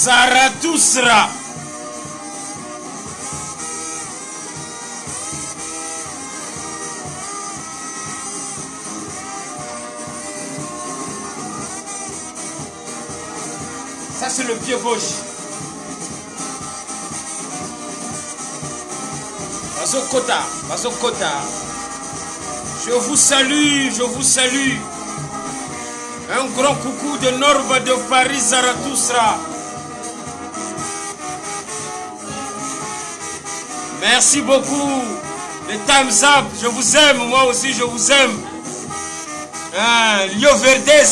Zarathustra. Ça c'est le pied gauche. Bazokota, Bazokota. Je vous salue, je vous salue. Un grand coucou de Norba de Paris, Zarathustra. Merci beaucoup. Les thumbs up, je vous aime, moi aussi je vous aime. Lio Verdes,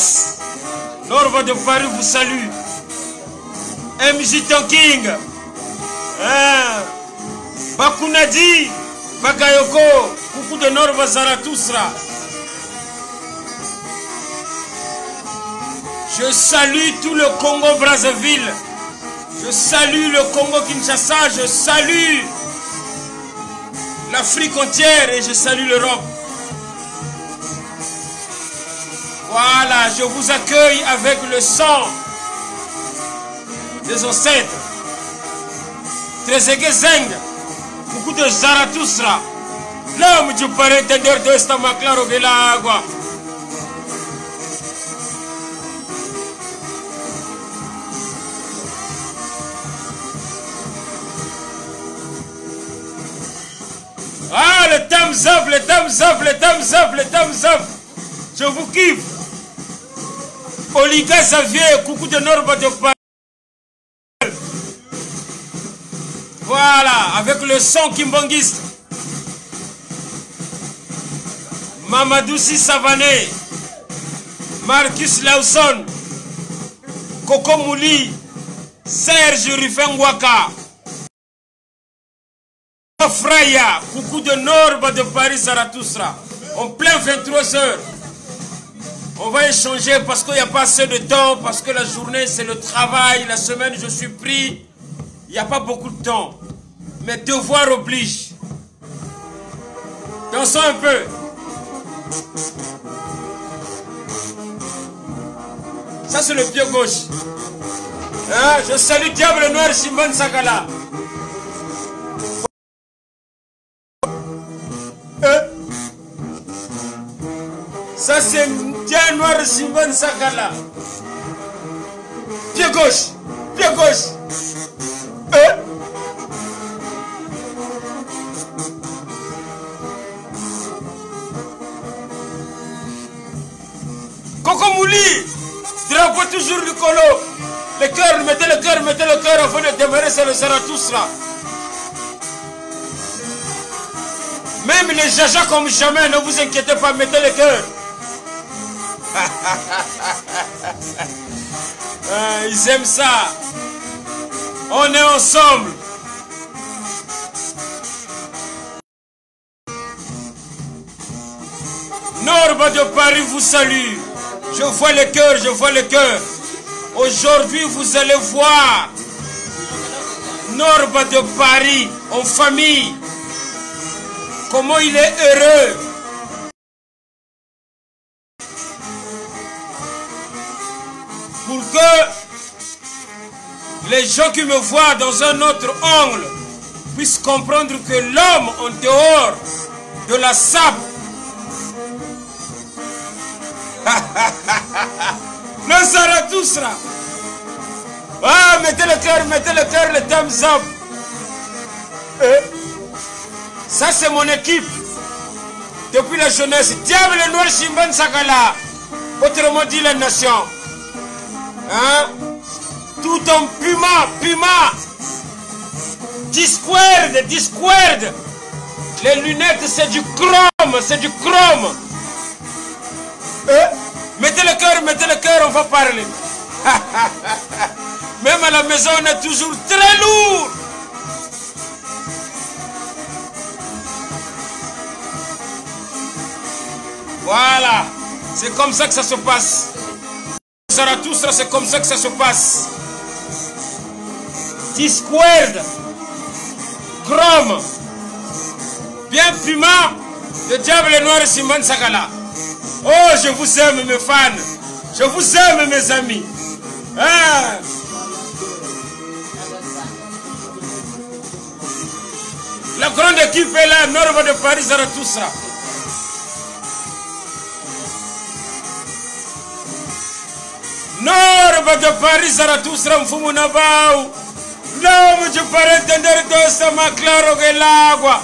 Norba de Paris vous salue. MJ Tonking, Bakunadi, Bakayoko, coucou de Norba Zarathustra. Je salue tout le Congo-Brazzaville. Je salue le Congo-Kinshasa. Je salue l'Afrique entière et je salue l'Europe. Voilà, je vous accueille avec le sang des ancêtres. Trezege Zeng, beaucoup de Zarathustra. L'homme du parétendeur de Stamakla de la Agua. Ah, le thumbs up, le thumbs up, le thumbs up, le thumbs up. Je vous kiffe. Oliga Xavier, coucou de Norba de Paris. Voilà, avec le son kimbangiste. Mamadou Savané, Marcus Lawson, Coco Mouli, Serge Rufengwaka. Fraya, coucou de Norba de Paris, Zarathustra. En plein 23h. On va échanger parce qu'il n'y a pas assez de temps, parce que la journée c'est le travail, la semaine je suis pris. Il n'y a pas beaucoup de temps. Mais devoir oblige. Dansons un peu. Ça c'est le pied gauche. Je salue Diable Noir Simban Sakala. Ça c'est Diable Noir Simban Sakala. Pied gauche. Pied gauche. Coco Mouli, drapeau toujours du colo. Le cœur, mettez le cœur avant de démarrer sur le Zarathustra. Même les jajas comme jamais, ne vous inquiétez pas, mettez le cœur. Ils aiment ça. On est ensemble. Norba de Paris vous salue. Je vois le cœur, je vois le cœur. Aujourd'hui, vous allez voir Norba de Paris en famille. Comment il est heureux. Pour que les gens qui me voient dans un autre angle puissent comprendre que l'homme en dehors de la sable. Le Zarathustra. Ah, mettez le cœur, le thumbs up. Ça c'est mon équipe. Depuis la jeunesse. Diable Noir Simban Sakala. Autrement dit la nation. Hein? Tout en Puma. Discord. Les lunettes, c'est du chrome. Mettez le cœur, on va parler. Même à la maison, on est toujours très lourd. Voilà. C'est comme ça que ça se passe. Zarathustra, c'est comme ça que ça se passe. Discord. Chrome. Bien Puma. Le diable noir et Simon Sakala. Oh, je vous aime mes fans. Je vous aime mes amis. Ah. La grande équipe est là, Norba de Paris Zarathustra. Norba de Paris Zarathustra mfumu na bau. L'homme je parle entender dosa ma claro que l'agua.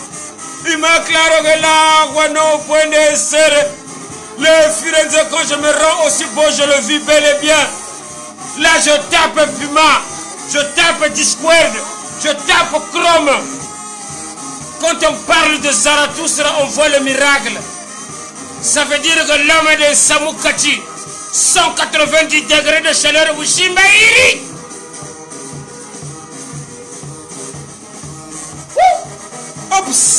Il m'a claro que l'agua non puede ser. Le Firenze, quand je me rends aussi beau, je le vis bel et bien. Là, je tape Puma, je tape Discord, je tape Chrome. Quand on parle de Zarathustra, on voit le miracle. Ça veut dire que l'homme de Samukati, 190 degrés de chaleur, Wushimbairi. Oups.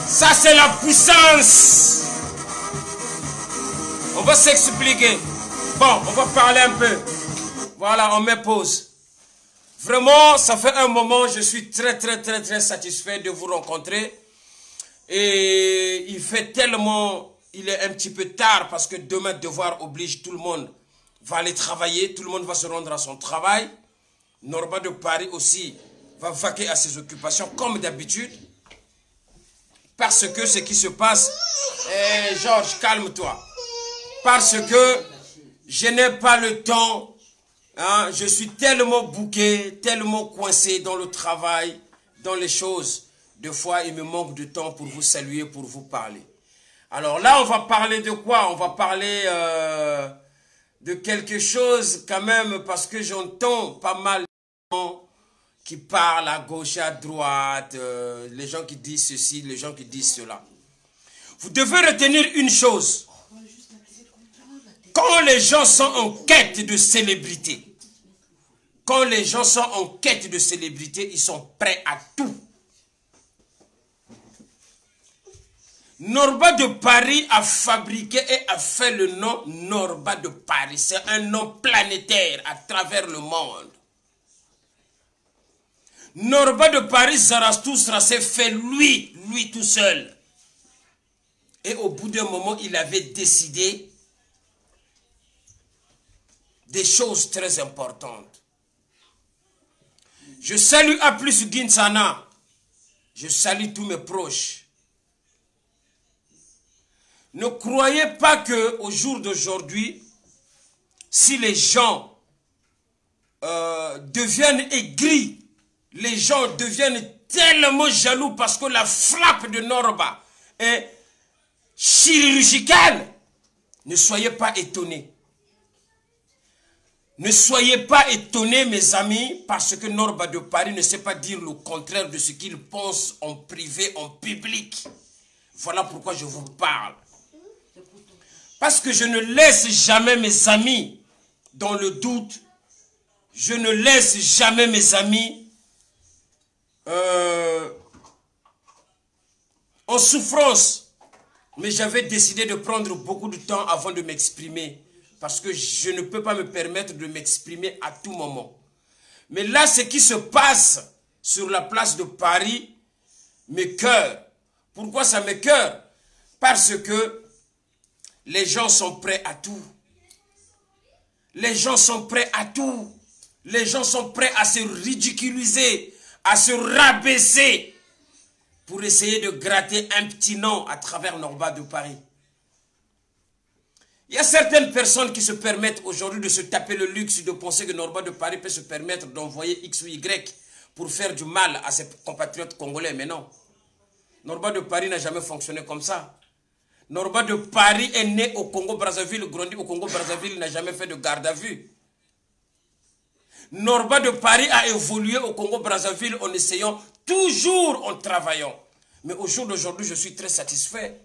Ça, c'est la puissance. On va s'expliquer. Bon, on va parler un peu. Voilà, on met pause. Vraiment, ça fait un moment, je suis très satisfait de vous rencontrer. Et il fait tellement, il est un petit peu tard parce que demain, devoir oblige, tout le monde va aller travailler, tout le monde va se rendre à son travail. Norba de Paris aussi va vaquer à ses occupations comme d'habitude. Parce que ce qui se passe, Georges, calme-toi. Parce que je n'ai pas le temps, hein, je suis tellement bouqué, tellement coincé dans le travail, dans les choses. Des fois, il me manque de temps pour vous saluer, pour vous parler. Alors là, on va parler de quoi? On va parler de quelque chose quand même, parce que j'entends pas mal de gens qui parlent à gauche, à droite, les gens qui disent ceci, les gens qui disent cela. Vous devez retenir une chose. Quand les gens sont en quête de célébrité, ils sont prêts à tout. Norba de Paris a fabriqué et a fait le nom Norba de Paris. C'est un nom planétaire à travers le monde. Norba de Paris, Zarathustra s'est fait lui tout seul. Et au bout d'un moment, il avait décidé des choses très importantes. Je salue à plus Ginsana. Je salue tous mes proches. Ne croyez pas que au jour d'aujourd'hui, si les gens deviennent aigris, les gens deviennent tellement jaloux parce que la frappe de Norba est chirurgicale, ne soyez pas étonnés. Ne soyez pas étonnés, mes amis, parce que Norba de Paris ne sait pas dire le contraire de ce qu'il pense en privé, en public. Voilà pourquoi je vous parle. Parce que je ne laisse jamais mes amis dans le doute. Je ne laisse jamais mes amis en souffrance. Mais j'avais décidé de prendre beaucoup de temps avant de m'exprimer. Parce que je ne peux pas me permettre de m'exprimer à tout moment. Mais là, ce qui se passe sur la place de Paris m'écoeure. Pourquoi ça m'écoeure? Parce que les gens sont prêts à tout. Les gens sont prêts à tout. Les gens sont prêts à se ridiculiser, à se rabaisser pour essayer de gratter un petit nom à travers Norba de Paris. Il y a certaines personnes qui se permettent aujourd'hui de se taper le luxe de penser que Norba de Paris peut se permettre d'envoyer X ou Y pour faire du mal à ses compatriotes congolais. Mais non. Norba de Paris n'a jamais fonctionné comme ça. Norba de Paris est né au Congo-Brazzaville, grandi au Congo-Brazzaville, n'a jamais fait de garde à vue. Norba de Paris a évolué au Congo-Brazzaville en essayant, toujours en travaillant. Mais au jour d'aujourd'hui, je suis très satisfait.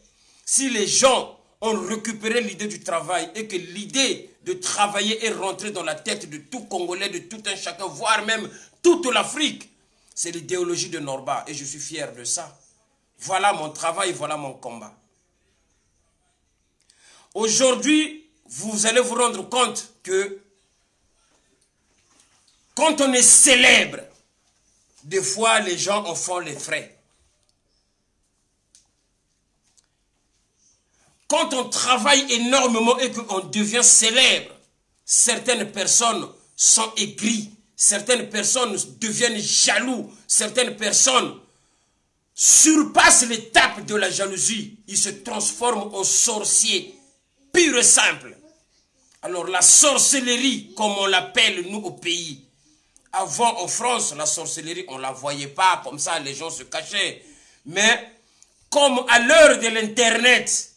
Si les gens ont récupéré l'idée du travail et que l'idée de travailler est rentrée dans la tête de tout Congolais, de tout un chacun, voire même toute l'Afrique, c'est l'idéologie de Norba et je suis fier de ça. Voilà mon travail, voilà mon combat. Aujourd'hui, vous allez vous rendre compte que quand on est célèbre, des fois les gens en font les frais. Quand on travaille énormément et qu'on devient célèbre, certaines personnes sont aigries, certaines personnes deviennent jaloux, certaines personnes surpassent l'étape de la jalousie. Ils se transforment en sorciers, pur et simple. Alors la sorcellerie, comme on l'appelle nous au pays, avant, en France, la sorcellerie, on ne la voyait pas, comme ça, les gens se cachaient. Mais, comme à l'heure de l'Internet,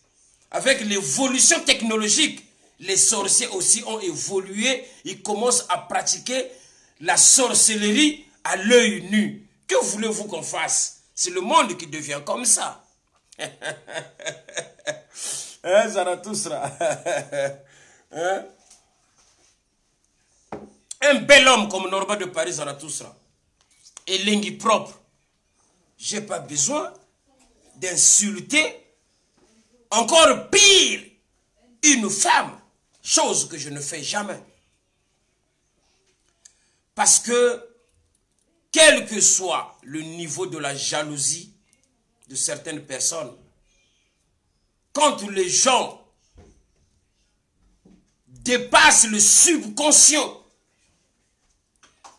avec l'évolution technologique, les sorciers aussi ont évolué. Ils commencent à pratiquer la sorcellerie à l'œil nu. Que voulez-vous qu'on fasse? C'est le monde qui devient comme ça. Hein, Zarathustra? Hein? Un bel homme comme Norba de Paris, Zarathustra, et lingi propre. Je n'ai pas besoin d'insulter, encore pire, une femme, chose que je ne fais jamais. Parce que, quel que soit le niveau de la jalousie de certaines personnes, quand les gens dépassent le subconscient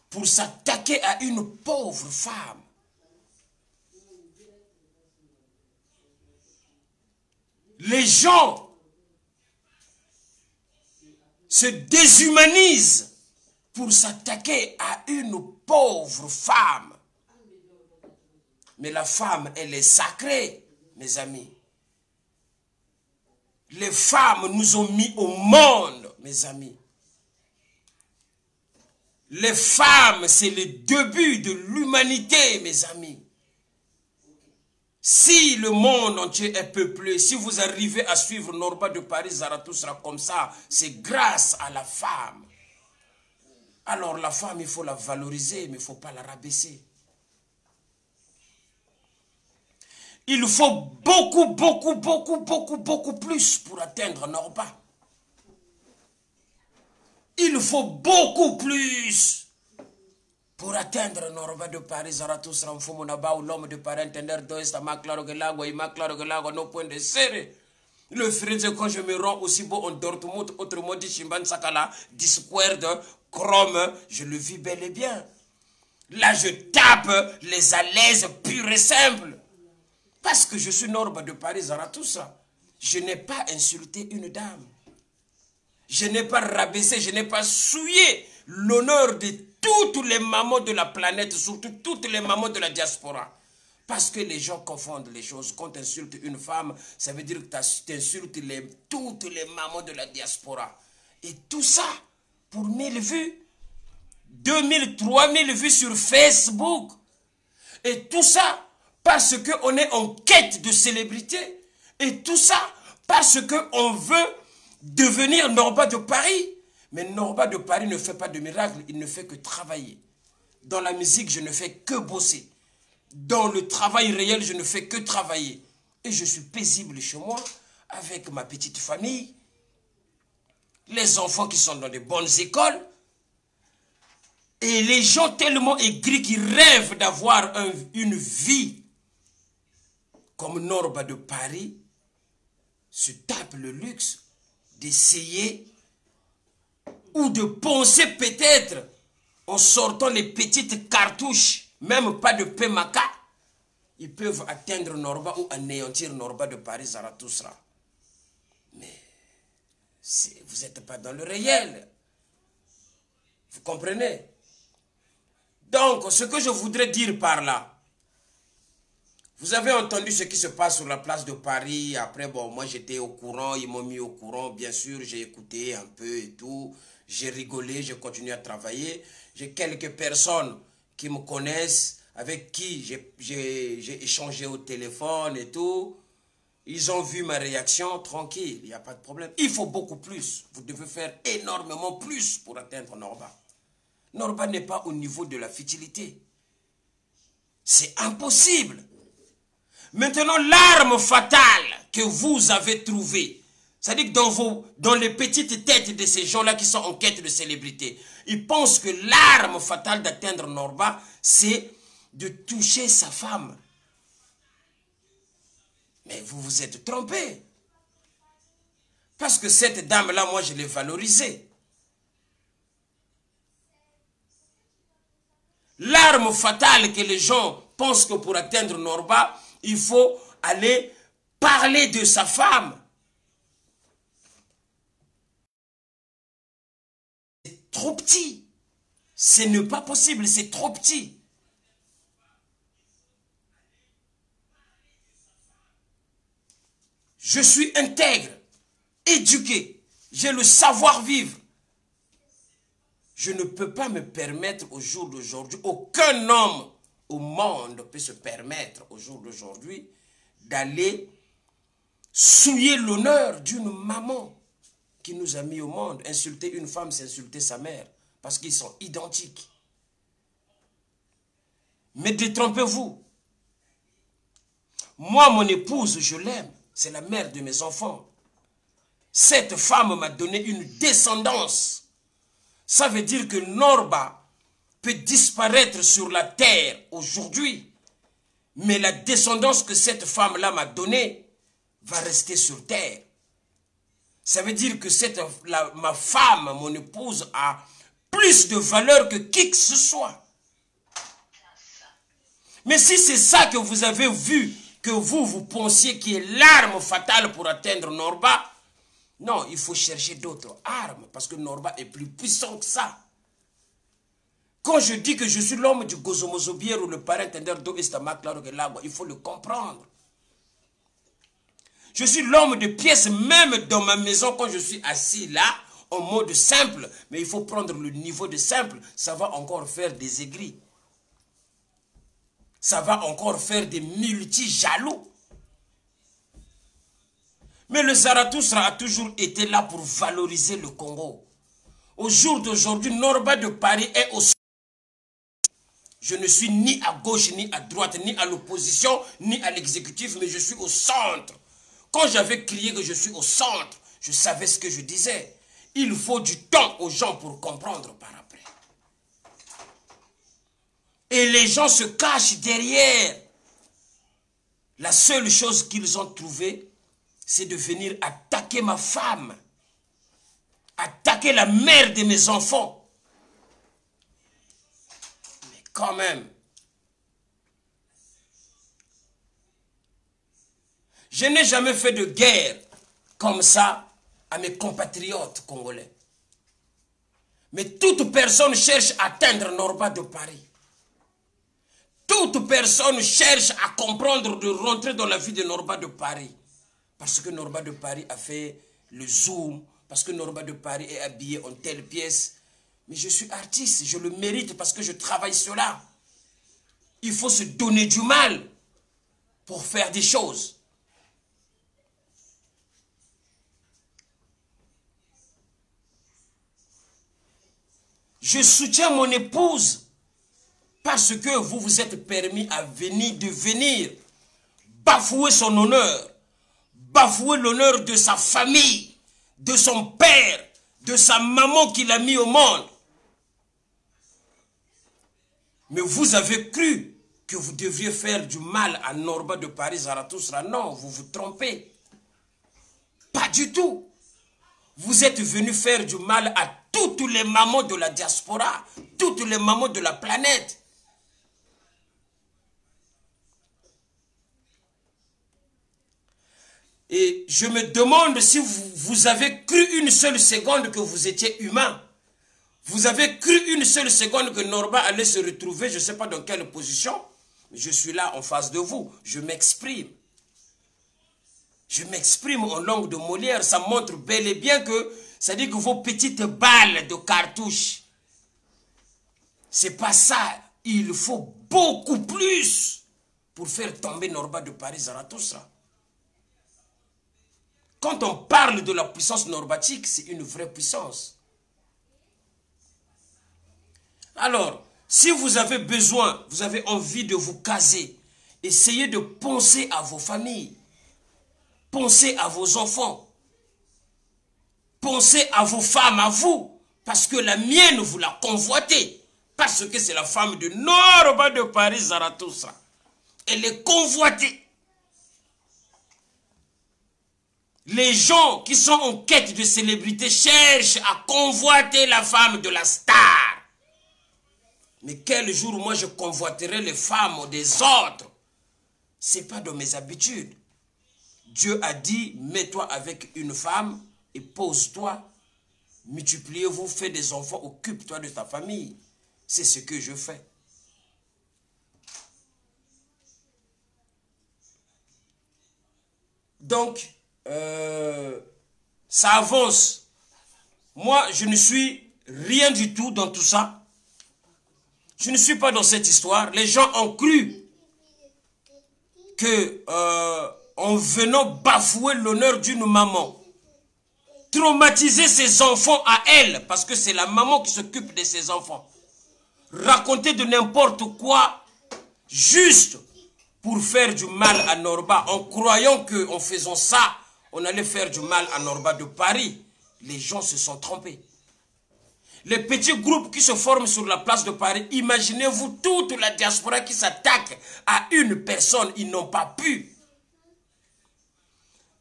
pour s'attaquer à une pauvre femme, les gens se déshumanisent pour s'attaquer à une pauvre femme. Mais la femme, elle est sacrée, mes amis. Les femmes nous ont mis au monde, mes amis. Les femmes, c'est le début de l'humanité, mes amis. Si le monde entier est peuplé, si vous arrivez à suivre Norba de Paris, Zarathustra comme ça, c'est grâce à la femme. Alors la femme, il faut la valoriser, mais il ne faut pas la rabaisser. Il faut beaucoup plus pour atteindre Norba. Il faut beaucoup plus pour atteindre Norba de Paris, Zarathustra, l'homme de Paris, entender d'Ouest, ma claro que l'agua, il m'a claro que l'agua, no point de serre. Le frère, quand je me rends aussi beau en Dortmund, autrement dit, Chimban Sakala, Discord, Chrome, je le vis bel et bien. Là, je tape les alaises pures et simples. Parce que je suis Norba de Paris, Zarathustra. Je n'ai pas insulté une dame. Je n'ai pas rabaissé, je n'ai pas souillé l'honneur de toutes les mamans de la planète, surtout toutes les mamans de la diaspora. Parce que les gens confondent les choses. Quand tu insultes une femme, ça veut dire que tu insultes toutes les mamans de la diaspora. Et tout ça pour 1000 vues, 2000, 3000 vues sur Facebook. Et tout ça parce qu'on est en quête de célébrité. Et tout ça parce qu'on veut devenir Norba de Paris. Mais Norba de Paris ne fait pas de miracle, il ne fait que travailler. Dans la musique, je ne fais que bosser. Dans le travail réel, je ne fais que travailler. Et je suis paisible chez moi, avec ma petite famille, les enfants qui sont dans de bonnes écoles, et les gens tellement aigris qui rêvent d'avoir une vie comme Norba de Paris, se tapent le luxe d'essayer ou de penser peut-être en sortant les petites cartouches, même pas de Pemaka, ils peuvent atteindre Norba ou anéantir Norba de Paris, Zarathustra. Mais vous n'êtes pas dans le réel. Vous comprenez? Donc, ce que je voudrais dire par là, Vous avez entendu ce qui se passe sur la place de Paris. Après, bon, moi j'étais au courant, ils m'ont mis au courant, bien sûr, j'ai écouté un peu et tout. J'ai rigolé, j'ai continué à travailler. J'ai quelques personnes qui me connaissent, avec qui j'ai échangé au téléphone et tout. Ils ont vu ma réaction, tranquille, il n'y a pas de problème. Il faut beaucoup plus. Vous devez faire énormément plus pour atteindre Norba. Norba n'est pas au niveau de la futilité. C'est impossible. Maintenant, l'arme fatale que vous avez trouvée, c'est-à-dire que dans les petites têtes de ces gens-là qui sont en quête de célébrité, ils pensent que l'arme fatale d'atteindre Norba, c'est de toucher sa femme. Mais vous vous êtes trompé. Parce que cette dame-là, moi, je l'ai valorisée. L'arme fatale que les gens pensent que pour atteindre Norba, il faut aller parler de sa femme. C'est trop petit. Ce n'est pas possible, c'est trop petit. Je suis intègre, éduqué, j'ai le savoir-vivre. Je ne peux pas me permettre au jour d'aujourd'hui, aucun homme au monde peut se permettre au jour d'aujourd'hui d'aller souiller l'honneur d'une maman qui nous a mis au monde. Insulter une femme, c'est insulter sa mère, parce qu'ils sont identiques. Mais détrompez-vous. Moi, mon épouse, je l'aime. C'est la mère de mes enfants. Cette femme m'a donné une descendance. Ça veut dire que Norba peut disparaître sur la terre aujourd'hui. Mais la descendance que cette femme-là m'a donnée va rester sur terre. Ça veut dire que ma femme, mon épouse, a plus de valeur que qui que ce soit. Mais si c'est ça que vous avez vu, que vous pensiez qu'il est l'arme fatale pour atteindre Norba, non, il faut chercher d'autres armes, parce que Norba est plus puissant que ça. Quand je dis que je suis l'homme du Gozomozobier ou le parent tendeur d'eau Estamac-Larogelago, il faut le comprendre. Je suis l'homme de pièces, même dans ma maison, quand je suis assis là, en mode simple, mais il faut prendre le niveau de simple, ça va encore faire des aigris. Ça va encore faire des multi-jaloux. Mais le Zarathustra a toujours été là pour valoriser le Congo. Au jour d'aujourd'hui, Norba de Paris est au centre. Je ne suis ni à gauche, ni à droite, ni à l'opposition, ni à l'exécutif, mais je suis au centre. Quand j'avais crié que je suis au centre, je savais ce que je disais. Il faut du temps aux gens pour comprendre par après. Et les gens se cachent derrière. La seule chose qu'ils ont trouvée, c'est de venir attaquer ma femme. Attaquer la mère de mes enfants. Mais quand même. Je n'ai jamais fait de guerre comme ça à mes compatriotes congolais. Mais toute personne cherche à atteindre Norba de Paris. Toute personne cherche à comprendre, de rentrer dans la vie de Norba de Paris. Parce que Norba de Paris a fait le zoom, parce que Norba de Paris est habillé en telle pièce. Mais je suis artiste, je le mérite parce que je travaille cela. Il faut se donner du mal pour faire des choses. Je soutiens mon épouse parce que vous vous êtes permis de venir bafouer son honneur, bafouer l'honneur de sa famille, de son père, de sa maman qui l'a mis au monde. Mais vous avez cru que vous devriez faire du mal à Norba de Paris, Zarathustra. Non, vous vous trompez. Pas du tout. Vous êtes venu faire du mal à toutes les mamans de la diaspora, toutes les mamans de la planète. Et je me demande si vous avez cru une seule seconde que vous étiez humain. Vous avez cru une seule seconde que Norba allait se retrouver, je ne sais pas dans quelle position, Je suis là en face de vous. Je m'exprime. Je m'exprime en langue de Molière. Ça montre bel et bien que, ça dit que vos petites balles de cartouche, c'est pas ça. Il faut beaucoup plus pour faire tomber Norba de Paris Zarathustra. Quand on parle de la puissance norbatique, c'est une vraie puissance. Alors, si vous avez besoin, vous avez envie de vous caser, essayez de penser à vos familles. Pensez à vos enfants. Pensez à vos femmes, à vous. Parce que la mienne, vous la convoitez. Parce que c'est la femme de Norba de Paris Zarathustra. Elle est convoitée. Les gens qui sont en quête de célébrité cherchent à convoiter la femme de la star. Mais quel jour moi je convoiterai les femmes des autres? Ce n'est pas de mes habitudes. Dieu a dit, mets-toi avec une femme et pose-toi, multipliez-vous, fais des enfants, occupe-toi de ta famille. C'est ce que je fais. Donc, ça avance. Moi, je ne suis rien du tout dans tout ça. Je ne suis pas dans cette histoire. Les gens ont cru que en venant bafouer l'honneur d'une maman, traumatiser ses enfants à elle, parce que c'est la maman qui s'occupe de ses enfants, raconter de n'importe quoi, juste pour faire du mal à Norba, en croyant qu'en faisant ça, on allait faire du mal à Norba de Paris. Les gens se sont trompés. Les petits groupes qui se forment sur la place de Paris, imaginez-vous toute la diaspora qui s'attaque à une personne, ils n'ont pas pu.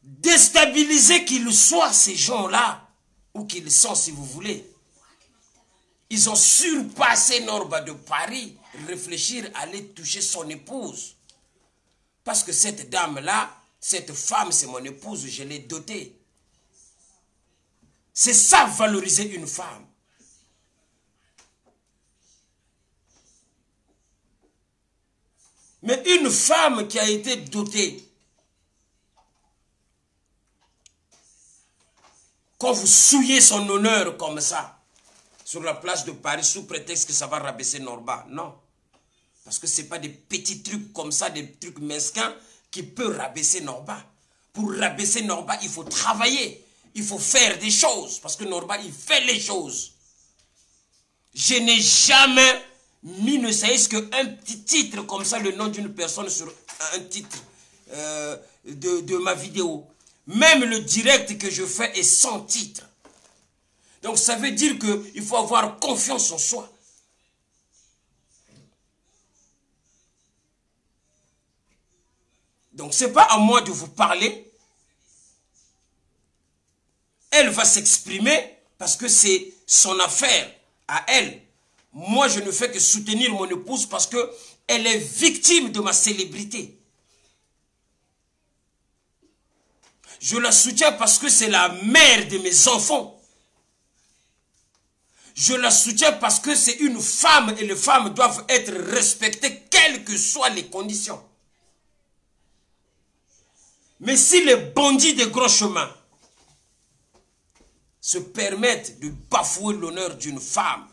Déstabiliser qu'ils soient ces gens-là, ou qu'ils sont si vous voulez. Ils ont surpassé Norba de Paris, réfléchir à aller toucher son épouse. Parce que cette dame-là, cette femme, c'est mon épouse, je l'ai dotée. C'est ça, valoriser une femme. Mais une femme qui a été dotée, quand vous souillez son honneur comme ça, sur la place de Paris, sous prétexte que ça va rabaisser Norba, non. Parce que ce n'est pas des petits trucs comme ça, des trucs mesquins qui peuvent rabaisser Norba. Pour rabaisser Norba, il faut travailler. Il faut faire des choses. Parce que Norba, il fait les choses. Je n'ai jamais mis ne serait-ce qu'un petit titre comme ça, le nom d'une personne sur un titre de ma vidéo. Même le direct que je fais est sans titre. Donc ça veut dire qu'il faut avoir confiance en soi. Donc ce n'est pas à moi de vous parler. Elle va s'exprimer parce que c'est son affaire à elle. Moi, je ne fais que soutenir mon épouse parce qu'elle est victime de ma célébrité. Je la soutiens parce que c'est la mère de mes enfants. Je la soutiens parce que c'est une femme et les femmes doivent être respectées quelles que soient les conditions. Mais si les bandits de gros chemin se permettent de bafouer l'honneur d'une femme,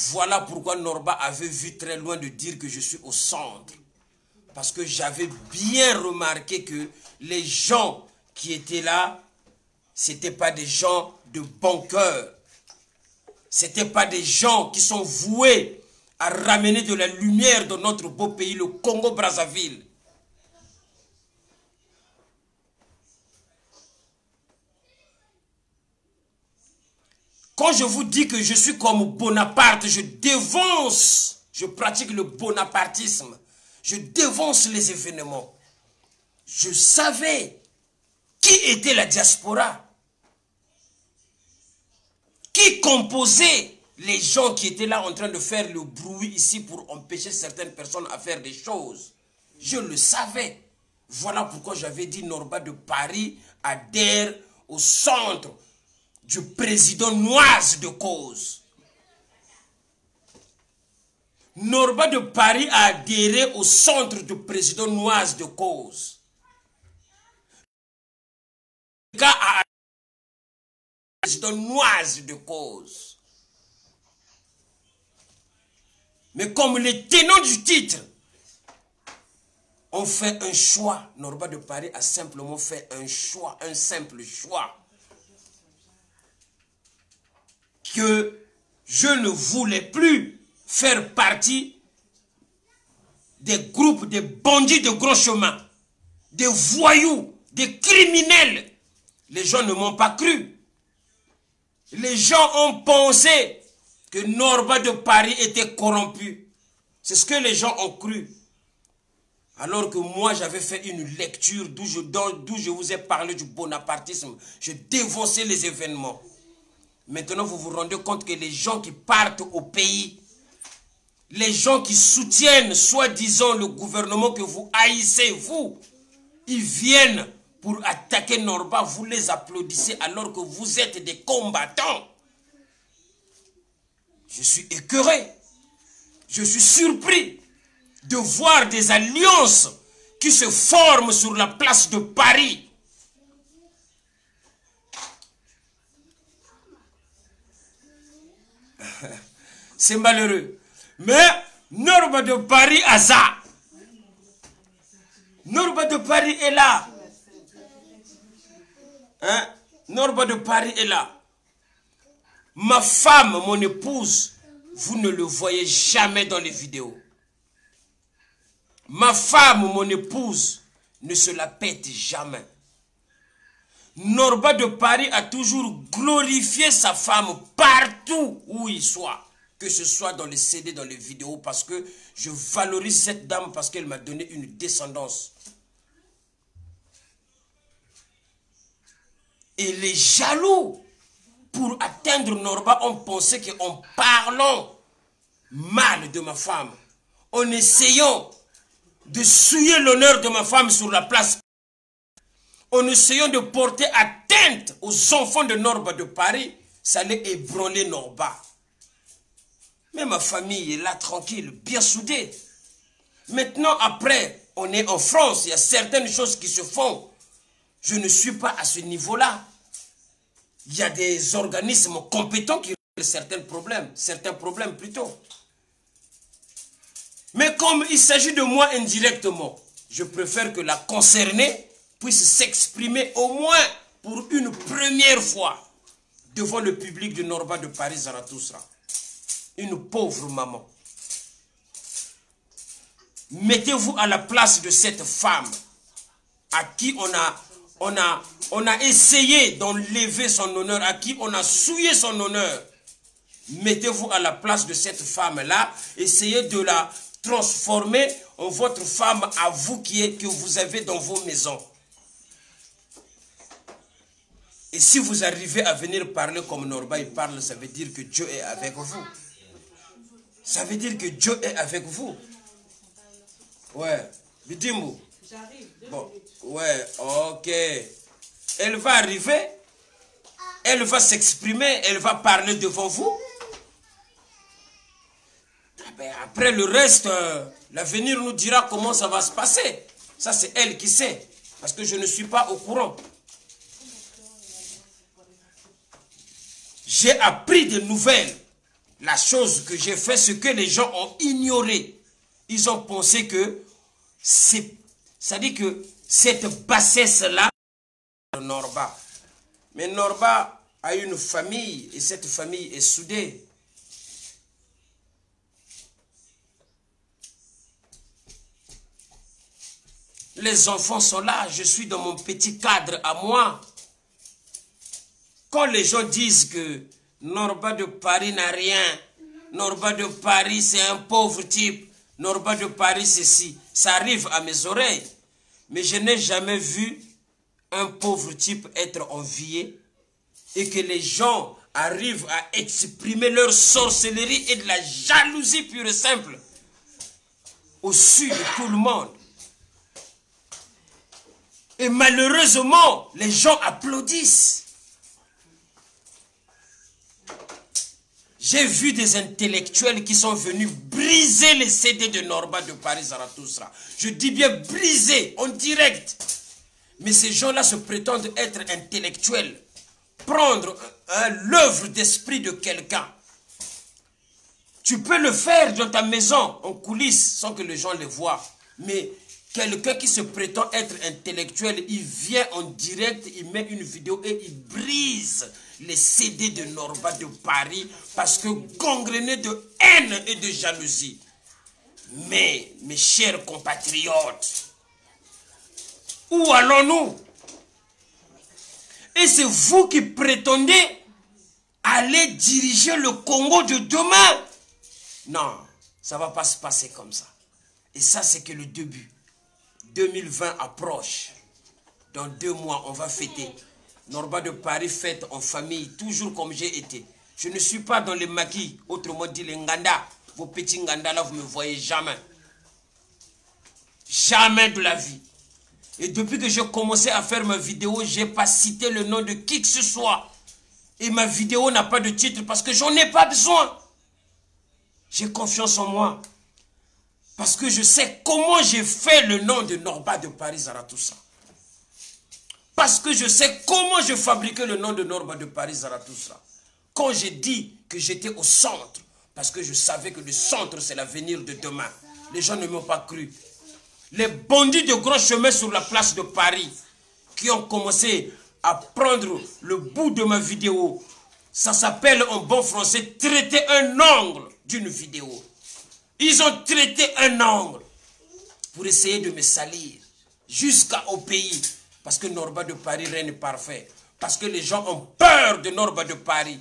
voilà pourquoi Norba avait vu très loin de dire que je suis au centre. Parce que j'avais bien remarqué que les gens qui étaient là, ce n'étaient pas des gens de bon cœur. Ce n'étaient pas des gens qui sont voués à ramener de la lumière dans notre beau pays, le Congo-Brazzaville. Quand je vous dis que je suis comme Bonaparte, je dévance, je pratique le bonapartisme, je dévance les événements. Je savais qui était la diaspora, qui composait les gens qui étaient là en train de faire le bruit ici pour empêcher certaines personnes à faire des choses. Je le savais. Voilà pourquoi j'avais dit Norba de Paris adhère au centre du président Noise de cause. Norba de Paris a adhéré au centre de président Noise de cause. Le cas a président Noise de cause. Mais comme les tenants du titre ont fait un choix, Norba de Paris a simplement fait un choix, un simple choix. Que je ne voulais plus faire partie des groupes de bandits de gros chemin, des voyous, des criminels. Les gens ne m'ont pas cru. Les gens ont pensé que Norba de Paris était corrompu. C'est ce que les gens ont cru. Alors que moi, j'avais fait une lecture d'où je vous ai parlé du bonapartisme. Je dénonçais les événements. Maintenant, vous vous rendez compte que les gens qui partent au pays, les gens qui soutiennent, soi-disant, le gouvernement que vous haïssez, vous, ils viennent pour attaquer Norba, vous les applaudissez alors que vous êtes des combattants. Je suis écœuré. Je suis surpris de voir des alliances qui se forment sur la place de Paris. C'est malheureux. Mais Norba de Paris a ça. Norba de Paris est là. Hein? Norba de Paris est là. Ma femme, mon épouse, vous ne le voyez jamais dans les vidéos. Ma femme, mon épouse, ne se la pète jamais. Norba de Paris a toujours glorifié sa femme partout où il soit. Que ce soit dans les CD, dans les vidéos, parce que je valorise cette dame parce qu'elle m'a donné une descendance. Et les jaloux, pour atteindre Norba, ont pensé qu'en parlant mal de ma femme, en essayant de souiller l'honneur de ma femme sur la place, en essayant de porter atteinte aux enfants de Norba de Paris, ça allait ébranler Norba. Mais ma famille est là tranquille, bien soudée. Maintenant, après, on est en France, il y a certaines choses qui se font. Je ne suis pas à ce niveau-là. Il y a des organismes compétents qui règlent certains problèmes plutôt. Mais comme il s'agit de moi indirectement, je préfère que la concernée puisse s'exprimer au moins pour une première fois devant le public de Norba de Paris Zarathustra. Une pauvre maman. Mettez-vous à la place de cette femme à qui on a essayé d'enlever son honneur, à qui on a souillé son honneur. Mettez-vous à la place de cette femme-là. Essayez de la transformer en votre femme à vous que vous avez dans vos maisons. Et si vous arrivez à venir parler comme Norba il parle, ça veut dire que Dieu est avec vous. Ça veut dire que Dieu est avec vous. Ouais. Dis-moi. J'arrive. Bon. Ouais, ok. Elle va arriver. Elle va s'exprimer. Elle va parler devant vous. Après le reste, l'avenir nous dira comment ça va se passer. Ça, c'est elle qui sait. Parce que je ne suis pas au courant. J'ai appris des nouvelles. La chose que j'ai fait, ce que les gens ont ignoré. Ils ont pensé que ça dit que cette bassesse-là, Norba. Mais Norba a une famille et cette famille est soudée. Les enfants sont là, je suis dans mon petit cadre à moi. Quand les gens disent que Norba de Paris n'a rien, Norba de Paris c'est un pauvre type, Norba de Paris ceci, ça arrive à mes oreilles. Mais je n'ai jamais vu un pauvre type être envié et que les gens arrivent à exprimer leur sorcellerie et de la jalousie pure et simple au-dessus de tout le monde. Et malheureusement, les gens applaudissent. J'ai vu des intellectuels qui sont venus briser les CD de Norba de Paris Zarathustra. Je dis bien briser, en direct. Mais ces gens-là se prétendent être intellectuels. Prendre l'œuvre d'esprit de quelqu'un. Tu peux le faire dans ta maison, en coulisses, sans que les gens le voient. Mais quelqu'un qui se prétend être intellectuel, il vient en direct, il met une vidéo et il brise les CD de Norba de Paris parce que gangrené de haine et de jalousie. Mais, mes chers compatriotes, où allons-nous? Et c'est vous qui prétendez aller diriger le Congo de demain? Non, ça ne va pas se passer comme ça. Et ça, c'est que le début. 2020 approche. Dans 2 mois, on va fêter. Norba de Paris fête en famille, toujours comme j'ai été. Je ne suis pas dans les maquis, autrement dit les nganda. Vos petits nganda là, vous ne me voyez jamais. Jamais de la vie. Et depuis que j'ai commencé à faire ma vidéo, je n'ai pas cité le nom de qui que ce soit. Et ma vidéo n'a pas de titre parce que j'en ai pas besoin. J'ai confiance en moi. Parce que je sais comment j'ai fait le nom de Norba de Paris Zarathustra. Parce que je sais comment je fabriquais le nom de Norba de Paris Zarathustra. Quand j'ai dit que j'étais au centre, parce que je savais que le centre c'est l'avenir de demain. Les gens ne m'ont pas cru. Les bandits de gros chemin sur la place de Paris qui ont commencé à prendre le bout de ma vidéo, ça s'appelle en bon français traiter un angle d'une vidéo. Ils ont traité un angle pour essayer de me salir jusqu'au pays. Parce que Norba de Paris règne parfait. Parce que les gens ont peur de Norba de Paris.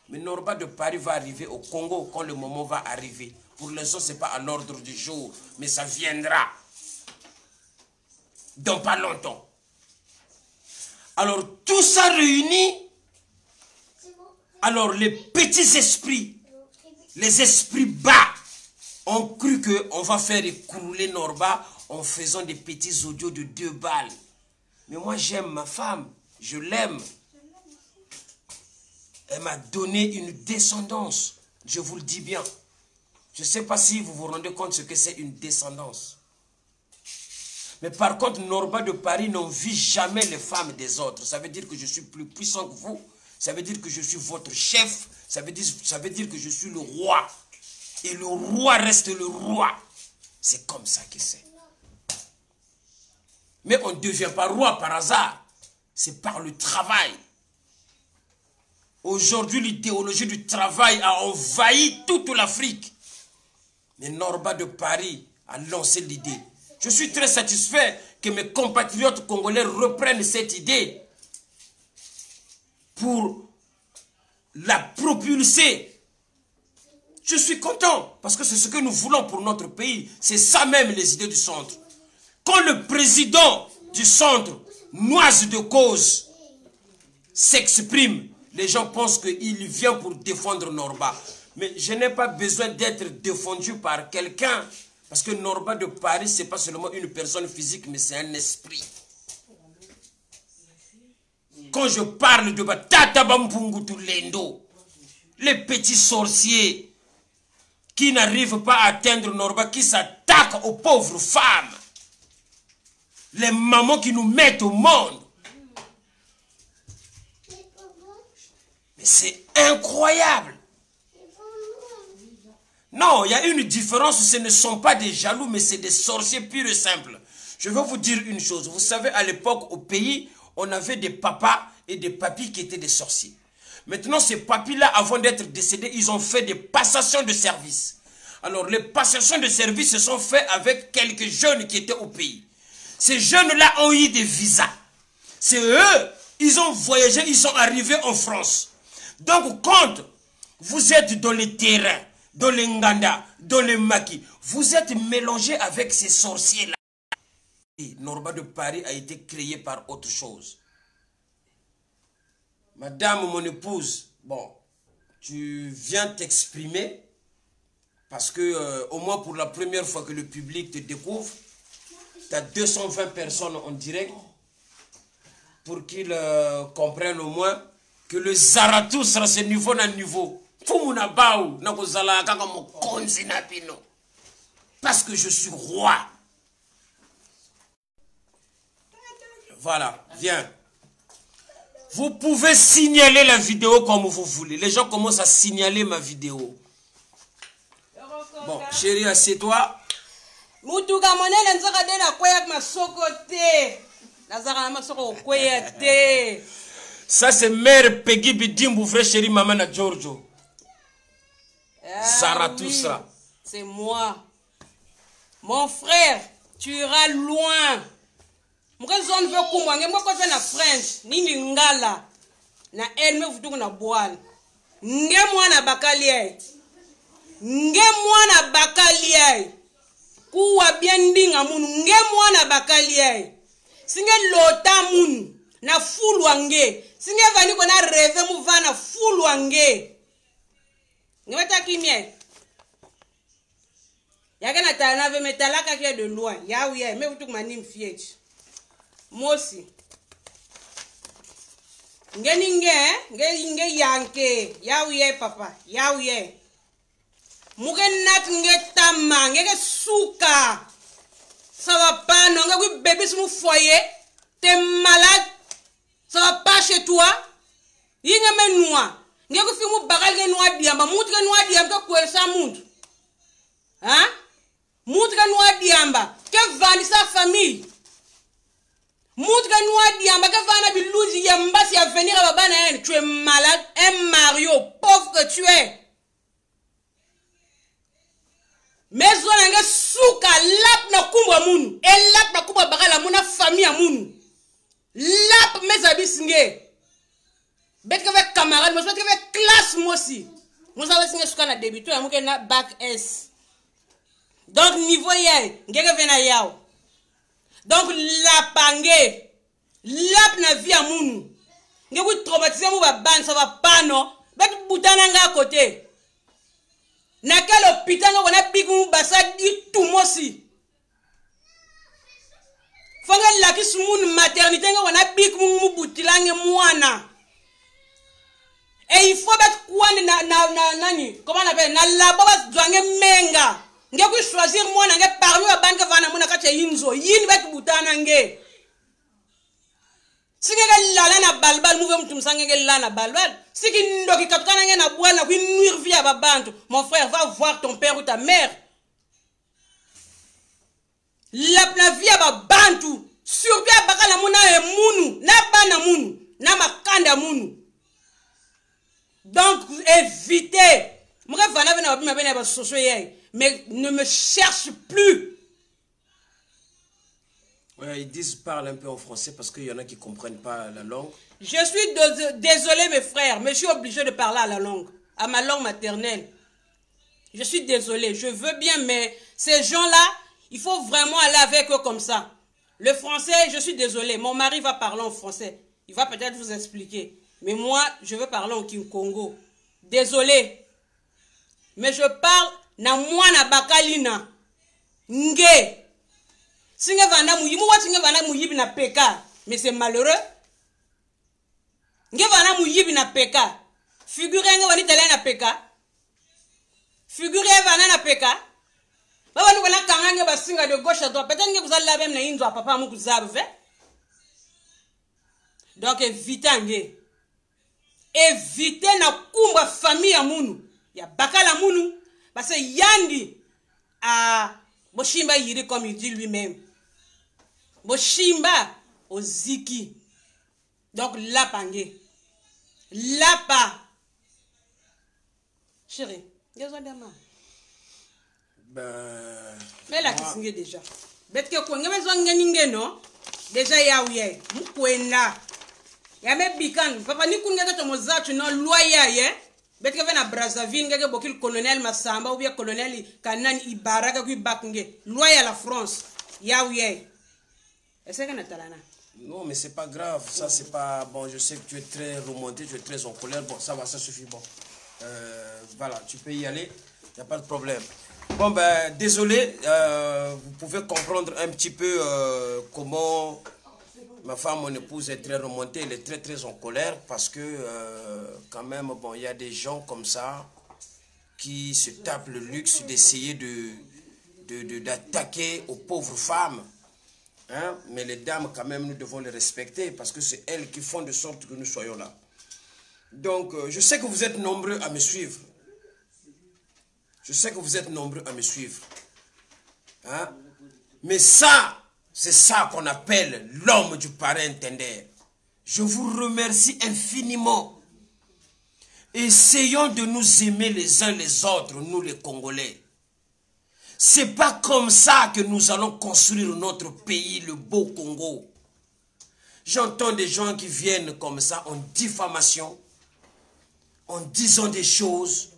Mais Norba de Paris va arriver au Congo quand le moment va arriver. Pour l'instant, ce n'est pas à l'ordre du jour. Mais ça viendra. Dans pas longtemps. Alors, tout ça réuni. Alors, les petits esprits, les esprits bas, ont cru qu'on va faire écrouler Norba en faisant des petits audios de 2 balles. Mais moi, j'aime ma femme. Je l'aime. Elle m'a donné une descendance. Je vous le dis bien. Je ne sais pas si vous vous rendez compte ce que c'est une descendance. Mais par contre, Norba de Paris n'envie jamais les femmes des autres. Ça veut dire que je suis plus puissant que vous. Ça veut dire que je suis votre chef. Ça veut dire que je suis le roi. Et le roi reste le roi. C'est comme ça que c'est. Mais on ne devient pas roi par hasard. C'est par le travail. Aujourd'hui, l'idéologie du travail a envahi toute l'Afrique. Mais Norba de Paris a lancé l'idée. Je suis très satisfait que mes compatriotes congolais reprennent cette idée pour la propulser. Je suis content parce que c'est ce que nous voulons pour notre pays. C'est ça même les idées du centre. Quand le président du centre, Noise de Cause, s'exprime, les gens pensent qu'il vient pour défendre Norba. Mais je n'ai pas besoin d'être défendu par quelqu'un. Parce que Norba de Paris, ce n'est pas seulement une personne physique, mais c'est un esprit. Quand je parle de Tata Bampungutu Lendo, les petits sorciers qui n'arrivent pas à atteindre Norba, qui s'attaquent aux pauvres femmes, les mamans qui nous mettent au monde. Mais c'est incroyable. Non, il y a une différence, ce ne sont pas des jaloux, mais c'est des sorciers purs et simples. Je vais vous dire une chose, vous savez, à l'époque, au pays, on avait des papas et des papis qui étaient des sorciers. Maintenant, ces papis-là, avant d'être décédés, ils ont fait des passations de service. Alors, les passations de service se sont faites avec quelques jeunes qui étaient au pays. Ces jeunes-là ont eu des visas. C'est eux, ils ont voyagé, ils sont arrivés en France. Donc, quand vous êtes dans les terrains, dans les nganda, dans les maquis, vous êtes mélangés avec ces sorciers-là. Et Norba de Paris a été créé par autre chose. Madame, mon épouse, bon, tu viens t'exprimer parce que, au moins pour la première fois que le public te découvre, tu as 220 personnes en direct pour qu'ils comprennent au moins que le Zarathustra, c'est niveau d'un niveau. Fumuna baou, nakozala kaka mokonzi na bino. Parce que je suis roi. Voilà, viens. Vous pouvez signaler la vidéo comme vous voulez. Les gens commencent à signaler ma vidéo. Bon, chérie, assieds-toi. Mutuka monene nzaka de na kwea masoko te. Nazaka na masoko kwea te. Ça c'est mère Peggy Bidimbu, frère chérie maman na Giorgio. Zarathustra. Oui, c'est moi. Mon frère, tu iras loin. Mouka zone veut kumwange moko na French, nini ngala. Na elme vutuku na boal. Nge mwana bakalie. Nge mwana bakalie. Kuwa bien ndinga munu nge mwana bakalie. Singe lota munu na fulwange. Singe vani kona reve muvana fulwange. Ngeweta kimye. Yaka na tana ve metalaka kia de loin. Ya ouye, me vutuku manim fiech. Mosi. Nge yanke. Ya ouye papa. Ya ouye. Muke nat nge tama, nge suka. Ça va pas, non, nge bébé sur mon foyer. T'es malade. Ça va pas chez toi. Yinga me noa. Nge ko fi mu bagal nge noa diamba. Mout ke noa diamba ke kwel sa mout. Hein? Mout ke noa diamba. Ke vani sa famille. Mout ke noa diamba. Ke vana bilouzi yamba si à venir à babana. Tu es malade. Un Mario, pauvre que tu es. Mais on a souka lap na kumbwa munu et lap na kumbwa bakala muna famille munu lap mes abis nge bet que avec camarade moi bet que avec classe moi aussi moi ça va singe souka na débutant ya muke na bac S donc niveau yai ngeke vena yao donc la pangé lap na vie munu nge ku traumatiser mu ba ban ça va pas non bet boutana nga à côté. Na quel hôpital on a bigou basa di tout mosi. Fanga la ki sumun maternité on a bigou butilange mwana. Et il faut mettre quoi nani comment on appelle na la baba dwange menga. Nge ku choisir mwana nge parmi ba banque vana mona kache yinzo yin bet butana nge. Singe la na balbal mouve mtumsange la na balbal. Si qui ndoki katukana nge na bwana qui nuire vie à babantu. Mon frère, va voir ton père ou ta mère. La vie à babantu. Surtout à bakala muna e munu. Na bana munu. Na makanda munu. Donc, évitez. Mais ne me cherche plus. Ouais, ils disent parle un peu en français parce qu'il y en a qui ne comprennent pas la langue. Je suis désolé mes frères, mais je suis obligé de parler à la langue, à ma langue maternelle. Je suis désolé, je veux bien, mais ces gens-là, il faut vraiment aller avec eux comme ça. Le français, je suis désolé, mon mari va parler en français. Il va peut-être vous expliquer. Mais moi, je veux parler en King-Congo. Désolé. Mais je parle na mwana bakalina. Nge. Singe vanda muyibi, moi singe vanda muyibi na peka. Mais c'est malheureux. Nge vanda muyibi na peka. Figurez nge vani tele na peka. Figurez vanda na peka. Baba nous voilà kanganga basinga de gauche à droite. Peut-être que vous allez la même na inzo papa mu kuzabe. Donc évitez. Évitez na kumba famille ya munu. Ya bakala munu. Parce que yandi a Boshimba yiri comme il dit lui-même. Boshimba oziki. Donc la pangé. La pa. Chérie, y'a dama. Mais là qui signe déjà. Bet que quoi ngame zonga ninge no. Déjà ya ouye. Mukwena. Ya me bikan. Papa ni kunga to mozatu no loya ye. Bet que vena Brazzaville ngeke bokil colonel Massamba ou bien colonel Kanan Ibaraka qui baknge. Loya la France. Ya ouye. Est-ce que natalana? Non, mais c'est pas grave. Ça, c'est pas... Bon, je sais que tu es très remonté, tu es très en colère. Bon, ça va, ça suffit. Bon, voilà, tu peux y aller. Il n'y a pas de problème. Bon, ben, désolé. Vous pouvez comprendre un petit peu comment Ma femme, mon épouse, est très remontée, elle est très en colère parce que quand même, bon, il y a des gens comme ça qui se tapent le luxe d'essayer d'attaquer aux pauvres femmes. Hein? Mais les dames, quand même, nous devons les respecter parce que c'est elles qui font de sorte que nous soyons là. Donc, je sais que vous êtes nombreux à me suivre. Je sais que vous êtes nombreux à me suivre. Hein? Mais ça, c'est ça qu'on appelle l'homme du parrain Tender. Je vous remercie infiniment. Essayons de nous aimer les uns les autres, nous les Congolais. C'est pas comme ça que nous allons construire notre pays, le beau Congo. J'entends des gens qui viennent comme ça en diffamation, en disant des choses,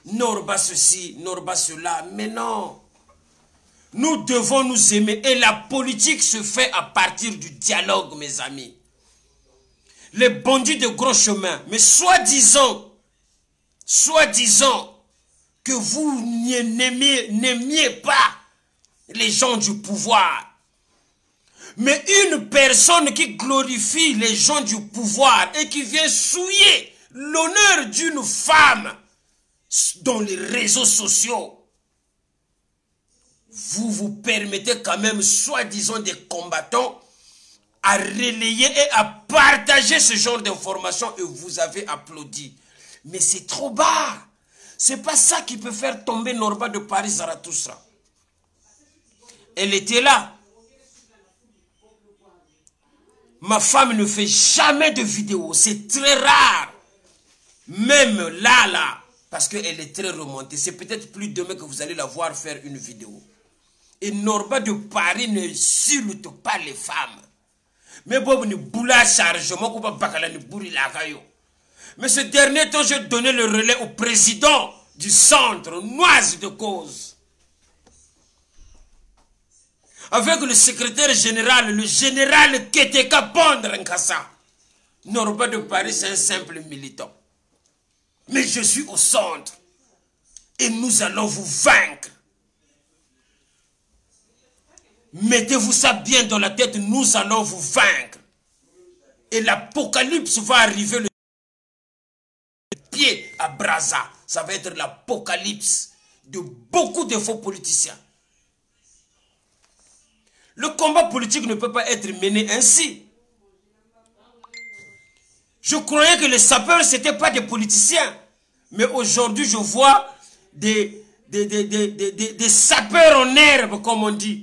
Norba ceci, Norba cela, mais non. Nous devons nous aimer et la politique se fait à partir du dialogue, mes amis. Les bandits de gros chemin, mais soi-disant que vous n'aimiez pas les gens du pouvoir. Mais une personne qui glorifie les gens du pouvoir et qui vient souiller l'honneur d'une femme dans les réseaux sociaux, vous vous permettez quand même, soi-disant des combattants, à relayer et à partager ce genre d'informations et vous avez applaudi. Mais c'est trop bas. C'est pas ça qui peut faire tomber Norba de Paris Zarathustra. Elle était là. Ma femme ne fait jamais de vidéo. C'est très rare. Même là, parce qu'elle est très remontée. C'est peut-être plus demain que vous allez la voir faire une vidéo. Et Norba de Paris ne sulte pas les femmes. Mais bon, ni boula chargement, ou pas bakala ni bouri lagayo. Mais ce dernier temps, j'ai donné le relais au président du centre, Noise de Cause. Avec le secrétaire général, le général Keteka Pondre Nkassa. Norba de Paris, c'est un simple militant. Mais je suis au centre. Et nous allons vous vaincre. Mettez-vous ça bien dans la tête, nous allons vous vaincre. Et l'apocalypse va arriver le pied à Brazza. Ça va être l'apocalypse de beaucoup de faux politiciens. Le combat politique ne peut pas être mené ainsi. Je croyais que les sapeurs, ce n'étaient pas des politiciens. Mais aujourd'hui, je vois des sapeurs en herbe, comme on dit.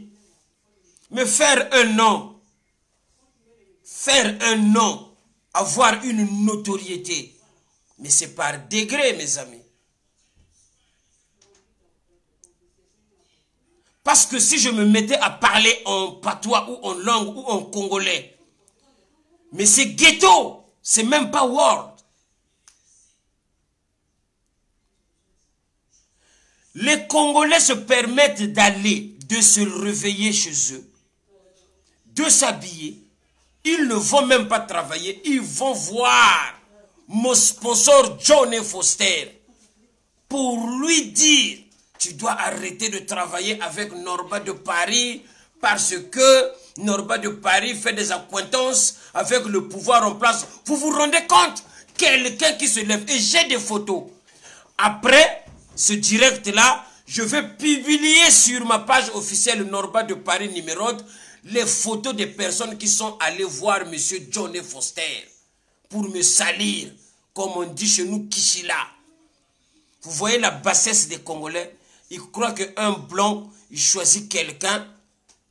Mais faire un nom, avoir une notoriété, mais c'est par degré, mes amis. Parce que si je me mettais à parler en patois ou en langue ou en congolais, mais c'est ghetto, c'est même pas word. Les Congolais se permettent d'aller, de se réveiller chez eux, de s'habiller. Ils ne vont même pas travailler. Ils vont voir mon sponsor John Foster pour lui dire: tu dois arrêter de travailler avec Norba de Paris parce que Norba de Paris fait des accointances avec le pouvoir en place. Vous vous rendez compte? Quelqu'un qui se lève. Et j'ai des photos. Après ce direct-là, je vais publier sur ma page officielle Norba de Paris numéro 1 les photos des personnes qui sont allées voir M. John Foster pour me salir, comme on dit chez nous, Kishila. Vous voyez la bassesse des Congolais? Ils croient qu'un blanc, il choisit quelqu'un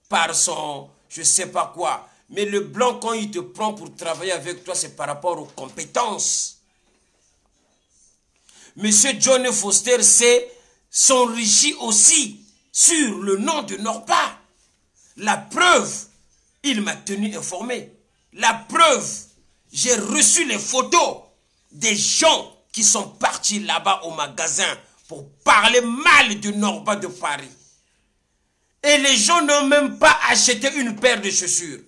par son, je ne sais pas quoi. Mais le blanc, quand il te prend pour travailler avec toi, c'est par rapport aux compétences. M. John Foster s'enrichit aussi sur le nom de Norba. La preuve, il m'a tenu informé. La preuve, j'ai reçu les photos des gens qui sont partis là-bas au magasin pour parler mal de Norba de Paris. Et les gens n'ont même pas acheté une paire de chaussures.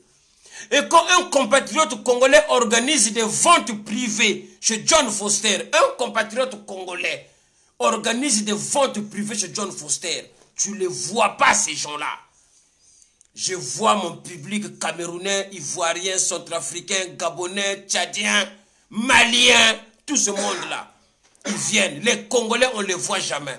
Et quand un compatriote congolais organise des ventes privées chez John Foster, un compatriote congolais organise des ventes privées chez John Foster, tu ne les vois pas ces gens-là. Je vois mon public camerounais, ivoirien, centrafricain, gabonais, tchadien, malien, tout ce monde-là. Ils viennent. Les Congolais, on ne les voit jamais.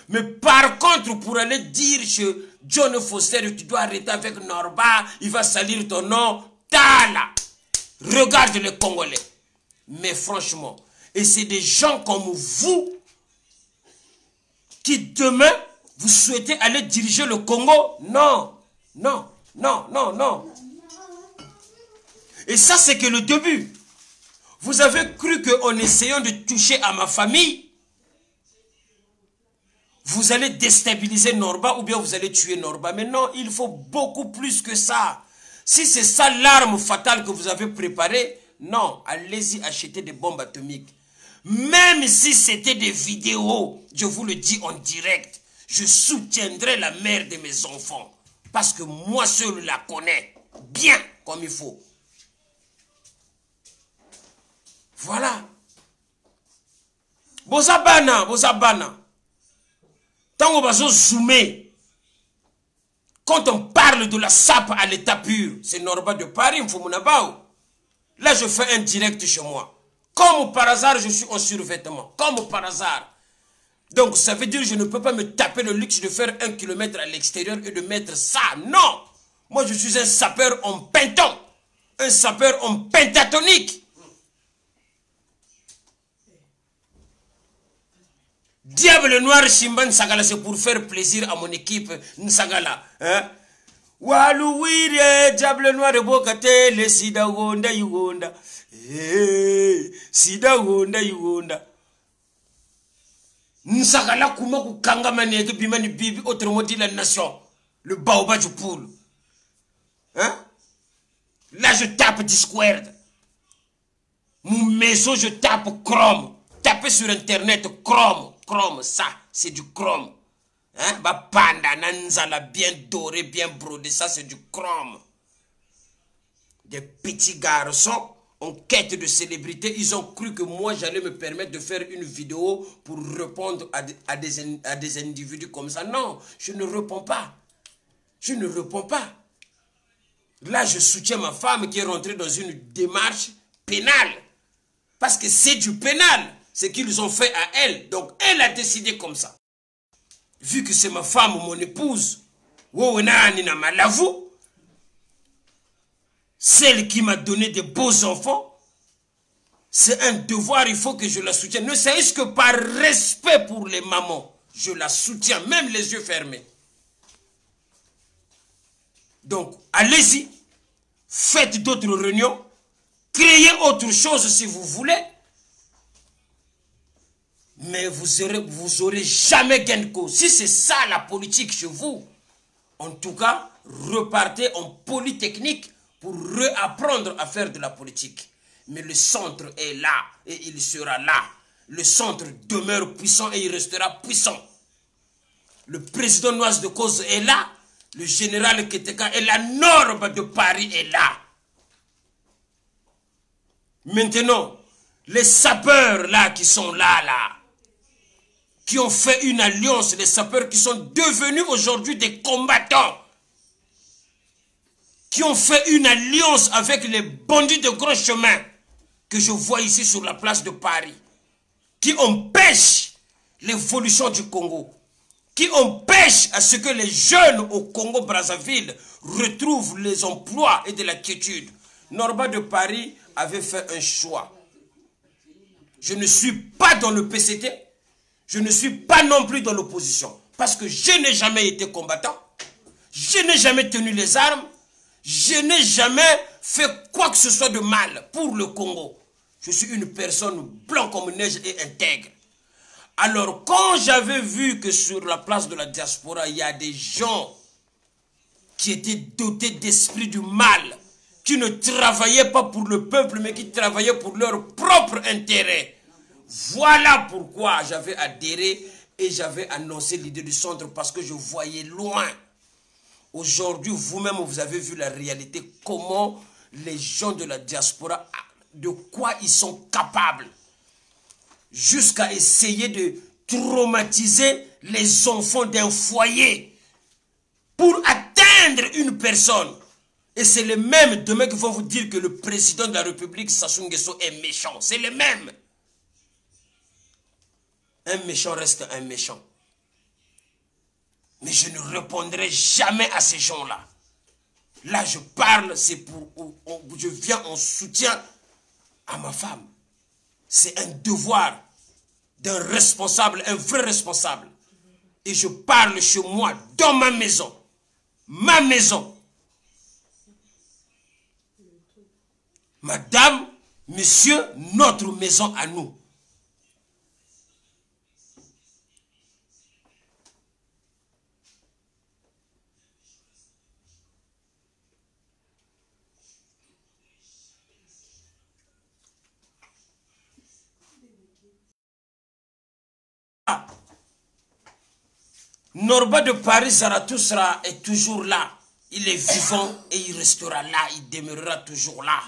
Mais par contre, pour aller dire chez John Foster, tu dois arrêter avec Norba, il va salir ton nom. Tala. Regarde les Congolais. Mais franchement, et c'est des gens comme vous qui demain, vous souhaitez aller diriger le Congo? Non, non, non, non, non. Et ça, c'est que le début. Vous avez cru qu'en essayant de toucher à ma famille, vous allez déstabiliser Norba ou bien vous allez tuer Norba. Mais non, il faut beaucoup plus que ça. Si c'est ça l'arme fatale que vous avez préparée, non, allez-y acheter des bombes atomiques. Même si c'était des vidéos, je vous le dis en direct, je soutiendrai la mère de mes enfants. Parce que moi seul la connais bien comme il faut. Voilà. Bozabana, bozabana. Tant qu'on va zoomer, quand on parle de la sape à l'état pur, c'est Norba de Paris, Mfoumounabao. Là, je fais un direct chez moi. Comme par hasard, je suis en survêtement. Comme par hasard. Donc, ça veut dire que je ne peux pas me taper le luxe de faire 1 kilomètre à l'extérieur et de mettre ça. Non! Moi, je suis un sapeur en penton. Un sapeur en pentatonique. Diable noir Shimban Sagala, c'est pour faire plaisir à mon équipe Nsagala. Hein? Walouire, diable noir de Bokate, le Sida Wonda Yugonda. Sida Wonda Yugonda. Nsagala Kumaku Kangamane, Bimani Bibi, autrement dit la nation. Le baobab du poule. Hein? Là, je tape Discord. Mon maison, je tape Chrome. Tapez sur Internet Chrome. Chrome, ça, c'est du chrome. Hein? Bah, panda, nanzala, bien doré, bien brodé, ça, c'est du chrome. Des petits garçons en quête de célébrité, ils ont cru que moi, j'allais me permettre de faire une vidéo pour répondre à des individus comme ça. Non, je ne réponds pas. Je ne réponds pas. Là, je soutiens ma femme qui est rentrée dans une démarche pénale. Parce que c'est du pénal. Ce qu'ils ont fait à elle. Donc, elle a décidé comme ça. Vu que c'est ma femme, mon épouse, celle qui m'a donné des beaux enfants, c'est un devoir, il faut que je la soutienne. Ne serait-ce que par respect pour les mamans, je la soutiens, même les yeux fermés. Donc, allez-y, faites d'autres réunions, créez autre chose si vous voulez, mais vous aurez jamais gain de cause. Si c'est ça la politique chez vous, en tout cas, repartez en polytechnique pour réapprendre à faire de la politique. Mais le centre est là et il sera là. Le centre demeure puissant et il restera puissant. Le président Noise de Cause est là. Le général Keteka et la norme de Paris est là. Maintenant, les sapeurs là qui sont là, qui ont fait une alliance, les sapeurs qui sont devenus aujourd'hui des combattants, qui ont fait une alliance avec les bandits de grand chemin que je vois ici sur la place de Paris, qui empêchent l'évolution du Congo, qui empêchent à ce que les jeunes au Congo-Brazzaville retrouvent les emplois et de la quiétude. Norba de Paris avait fait un choix. Je ne suis pas dans le PCT, je ne suis pas non plus dans l'opposition. Parce que je n'ai jamais été combattant, je n'ai jamais tenu les armes, je n'ai jamais fait quoi que ce soit de mal pour le Congo. Je suis une personne blanche comme neige et intègre. Alors quand j'avais vu que sur la place de la diaspora, il y a des gens qui étaient dotés d'esprit du mal, qui ne travaillaient pas pour le peuple, mais qui travaillaient pour leur propre intérêt. Voilà pourquoi j'avais adhéré et j'avais annoncé l'idée du centre, parce que je voyais loin. Aujourd'hui, vous-même, vous avez vu la réalité, comment les gens de la diaspora, de quoi ils sont capables, jusqu'à essayer de traumatiser les enfants d'un foyer pour atteindre plaindre une personne. Et c'est les mêmes demain qui vont vous dire que le président de la République, Sassou Nguesso, est méchant. C'est les mêmes. Un méchant reste un méchant. Mais je ne répondrai jamais à ces gens-là. Là, je parle, c'est pour... Je viens en soutien à ma femme. C'est un devoir d'un responsable, un vrai responsable. Et je parle chez moi, dans ma maison. Ma maison. Madame, monsieur, notre maison à nous. Norba de Paris Zarathustra est toujours là. Il est vivant et il restera là. Il demeurera toujours là.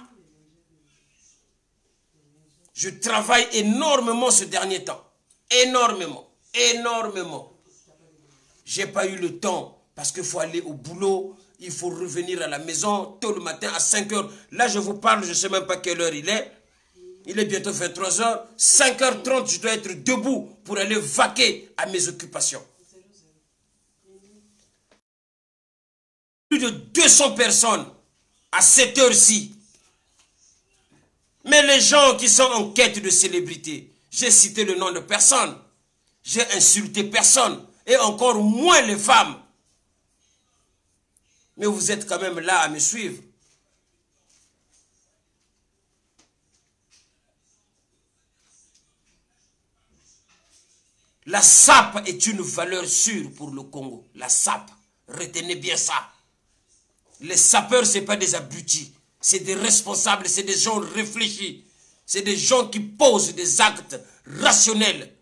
Je travaille énormément ce dernier temps. Énormément. Énormément. Je n'ai pas eu le temps parce qu'il faut aller au boulot. Il faut revenir à la maison tôt le matin à 5 h. Là, je vous parle, je ne sais même pas quelle heure il est. Il est bientôt 23 h. 5h30, je dois être debout pour aller vaquer à mes occupations. Plus de 200 personnes à cette heure-ci. Mais les gens qui sont en quête de célébrité, j'ai cité le nom de personne. J'ai insulté personne. Et encore moins les femmes. Mais vous êtes quand même là à me suivre. La SAP est une valeur sûre pour le Congo. La SAP. Retenez bien ça. Les sapeurs, ce n'est pas des abrutis. C'est des responsables, c'est des gens réfléchis. C'est des gens qui posent des actes rationnels.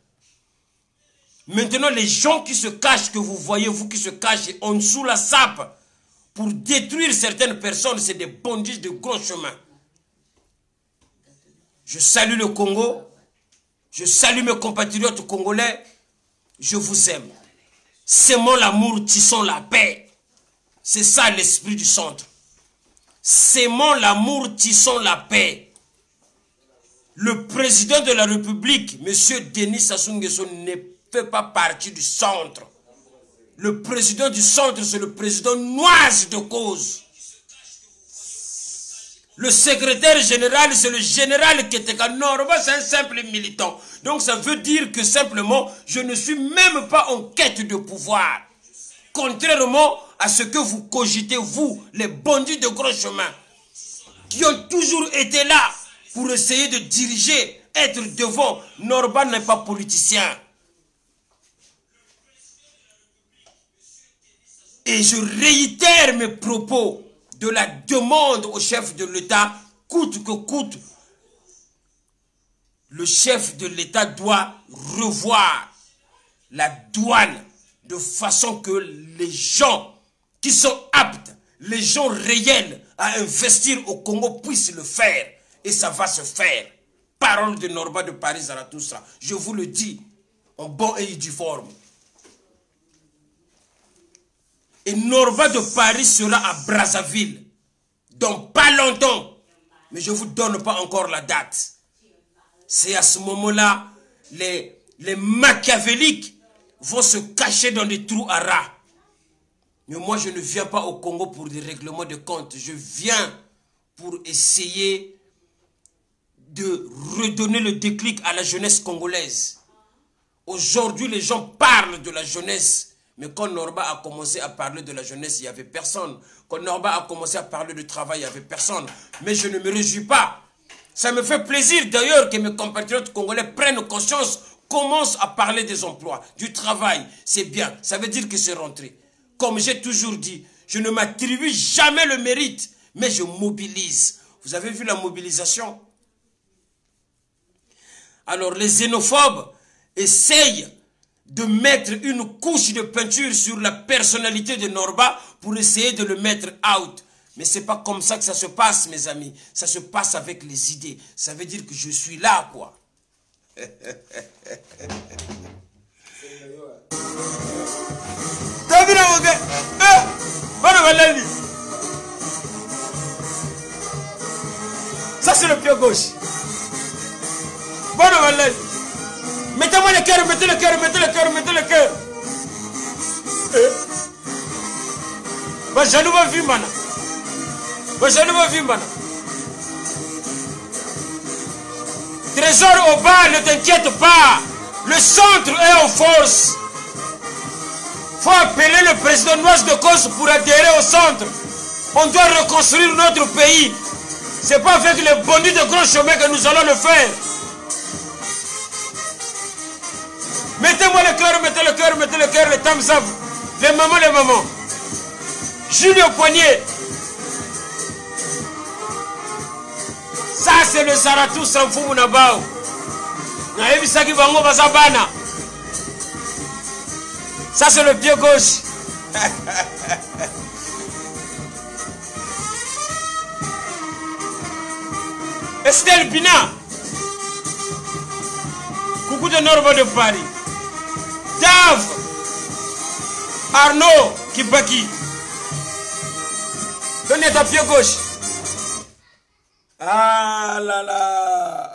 Maintenant, les gens qui se cachent, que vous voyez, vous qui se cachez en dessous la SAP, pour détruire certaines personnes, c'est des bandits de gros chemin. Je salue le Congo. Je salue mes compatriotes congolais. Je vous aime. Sémons l'amour, tissons la paix. C'est ça l'esprit du centre. Sémons l'amour, tissons la paix. Le président de la République, M. Denis Sassou Nguesso, ne fait pas partie du centre. Le président du centre, c'est le président noise de cause. Le secrétaire général, c'est le général Keteka Norba, c'est un simple militant. Donc ça veut dire que simplement, je ne suis même pas en quête de pouvoir. Contrairement à ce que vous cogitez, vous, les bandits de gros chemin, qui ont toujours été là pour essayer de diriger, être devant. Norba n'est pas politicien. Et je réitère mes propos de la demande au chef de l'État, coûte que coûte, le chef de l'État doit revoir la douane de façon que les gens qui sont aptes, les gens réels à investir au Congo puissent le faire. Et ça va se faire. Parole de Norba de Paris Zarathustra. Je vous le dis en bon et due forme. Et Norba de Paris sera à Brazzaville dans pas longtemps. Mais je ne vous donne pas encore la date. C'est à ce moment-là, les machiavéliques vont se cacher dans des trous à rats. Mais moi, je ne viens pas au Congo pour des règlements de comptes. Je viens pour essayer de redonner le déclic à la jeunesse congolaise. Aujourd'hui, les gens parlent de la jeunesse. Mais quand Norba a commencé à parler de la jeunesse, il n'y avait personne. Quand Norba a commencé à parler de travail, il n'y avait personne. Mais je ne me réjouis pas. Ça me fait plaisir d'ailleurs que mes compatriotes congolais prennent conscience, commencent à parler des emplois, du travail. C'est bien, ça veut dire que c'est rentré. Comme j'ai toujours dit, je ne m'attribue jamais le mérite, mais je mobilise. Vous avez vu la mobilisation? Alors les xénophobes essayent de mettre une couche de peinture sur la personnalité de Norba pour essayer de le mettre out. Mais ce n'est pas comme ça que ça se passe, mes amis. Ça se passe avec les idées. Ça veut dire que je suis là, quoi. T'as vu là, Ça c'est le pied gauche. Mettez-moi le cœur, mettez le cœur, mettez le cœur, mettez le cœur. Bajalouba Vimbana. Bajalouba Vimbana. Trésor au bas, ne t'inquiète pas. Le centre est en force. Il faut appeler le président Noise de Cause pour adhérer au centre. On doit reconstruire notre pays. Ce n'est pas avec les bandits de gros chemin que nous allons le faire. Mettez-moi le cœur, mettez le cœur, mettez le cœur, le thumbs up. Les mamans, les mamans. Julio Poignet. Ça c'est le Zaratou Sanfou Mounabao. Naebisaki Bango Bazabana. Ça c'est le pied gauche. Estelle Pina. Coucou de Norba de Paris. Dave. Arnaud Kibaki. Donnez ta pied gauche. Ah là là.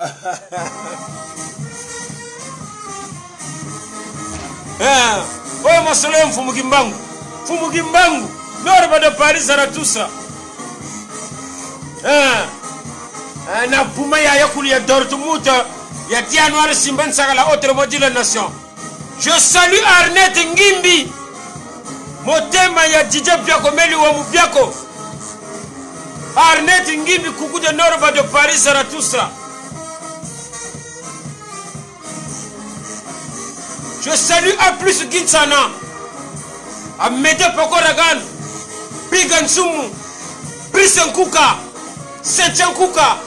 Oye masolem Fumugimbangu. Fumugimbangu. Norba de Paris Zaratustra. Na puma ya yakuli ya Dortmund. Ya tia noir Simban Sagala autre maudit la nation. Je salue Arnette Ngimbi. Motema ya DJ Biako Meli wa Mubiako. Arnette Ngimbi coucou de Norba de Paris Zaratustra. Je salue A plus Ginsana. Amede Pokoragan. Pigansumu. Prisenkuka. Senchankuka.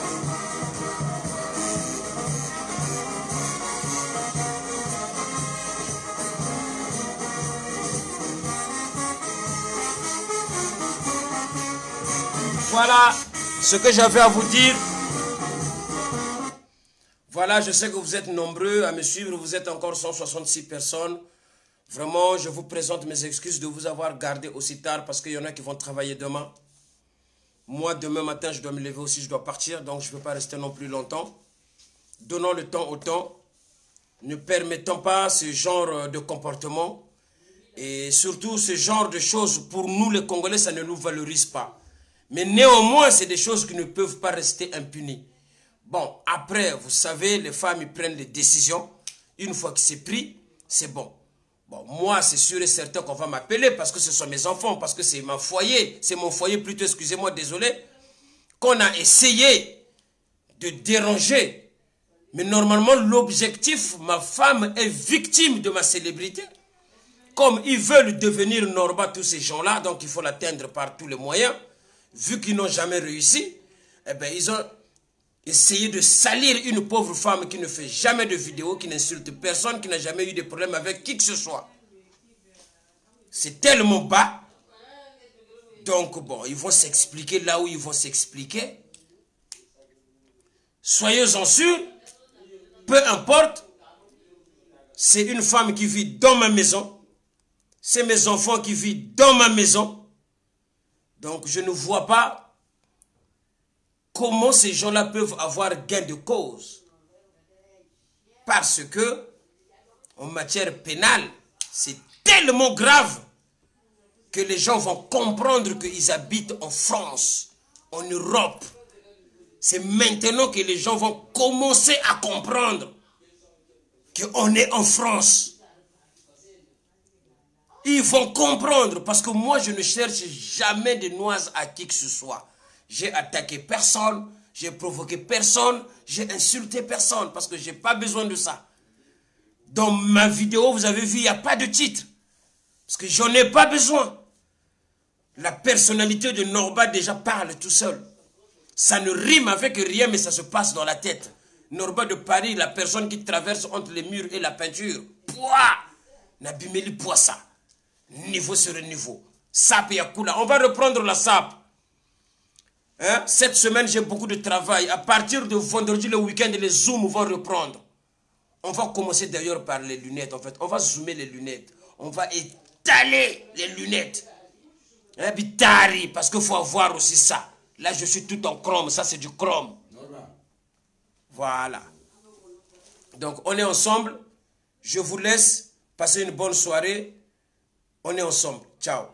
Voilà ce que j'avais à vous dire. Voilà, je sais que vous êtes nombreux à me suivre. Vous êtes encore 166 personnes. Vraiment, je vous présente mes excuses de vous avoir gardé aussi tard parce qu'il y en a qui vont travailler demain. Moi, demain matin, je dois me lever aussi, je dois partir. Donc, je ne peux pas rester non plus longtemps. Donnons le temps au temps. Ne permettons pas ce genre de comportement. Et surtout, ce genre de choses, pour nous les Congolais, ça ne nous valorise pas. Mais néanmoins, c'est des choses qui ne peuvent pas rester impunies. Bon, après, vous savez, les femmes, ils prennent les décisions. Une fois que c'est pris, c'est bon. Bon, moi, c'est sûr et certain qu'on va m'appeler parce que ce sont mes enfants, parce que c'est mon foyer. C'est mon foyer plutôt, excusez-moi, désolé. Qu'on a essayé de déranger. Mais normalement, l'objectif, ma femme est victime de ma célébrité. Comme ils veulent devenir Norba, tous ces gens-là, donc il faut l'atteindre par tous les moyens. Vu qu'ils n'ont jamais réussi, eh bien, ils ont essayé de salir une pauvre femme qui ne fait jamais de vidéo, qui n'insulte personne, qui n'a jamais eu de problème avec qui que ce soit. C'est tellement bas. Donc, bon, ils vont s'expliquer là où ils vont s'expliquer. Soyez-en sûrs, peu importe, c'est une femme qui vit dans ma maison. C'est mes enfants qui vivent dans ma maison. Donc, je ne vois pas comment ces gens-là peuvent avoir gain de cause. Parce que, en matière pénale, c'est tellement grave que les gens vont comprendre qu'ils habitent en France, en Europe. C'est maintenant que les gens vont commencer à comprendre qu'on est en France. Ils vont comprendre parce que moi je ne cherche jamais de noises à qui que ce soit. J'ai attaqué personne, j'ai provoqué personne, j'ai insulté personne parce que je n'ai pas besoin de ça. Dans ma vidéo, vous avez vu, il n'y a pas de titre. Parce que j'en ai pas besoin. La personnalité de Norba déjà parle tout seul. Ça ne rime avec rien mais ça se passe dans la tête. Norba de Paris, la personne qui traverse entre les murs et la peinture. Pouah! Nabimeli Poissa. Niveau sur niveau. Sap Yakula. On va reprendre la sap. Hein? Cette semaine, j'ai beaucoup de travail. À partir de vendredi, le week-end, les zooms vont reprendre. On va commencer d'ailleurs par les lunettes. En fait, on va zoomer les lunettes. On va étaler les lunettes. Bitari, parce qu'il faut avoir aussi ça. Là, je suis tout en chrome. Ça, c'est du chrome. Voilà. Donc, on est ensemble. Je vous laisse passer une bonne soirée. On est ensemble. Ciao.